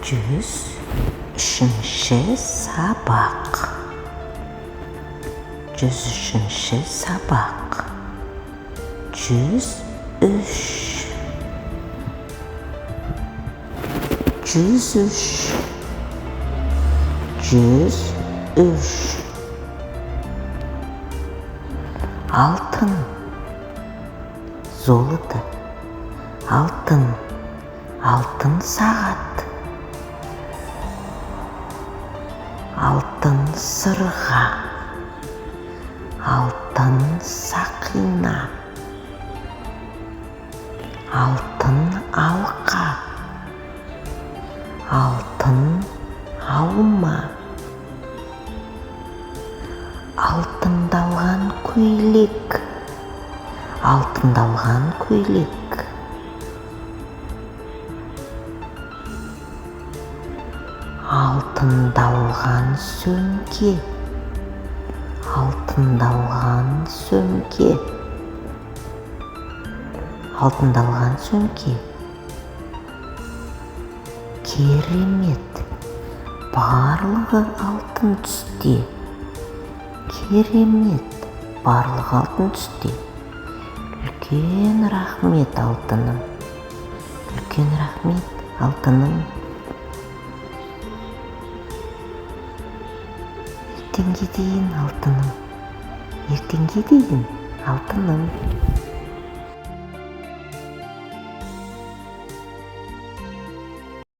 103-ші сабақ. 103-ші сабақ. 103. 103. 103. Алтын, золото, алтын, алтын сағат, алтын сырға, алтын сақина, алтын алқа, алтын алма, алтындалған көйлек, алтындалған көйлек, алтындалған сөмке, алтындалған сөмке, алтындалған сөмке. Керемет, барлығы алтын түсте. Керемет, барлығы алтын түсте. Үлкен рахмет алтыным. Үлкен рахмет алтыным. Ертеңге дейін алтыным. Ертеңге дейін алтыным.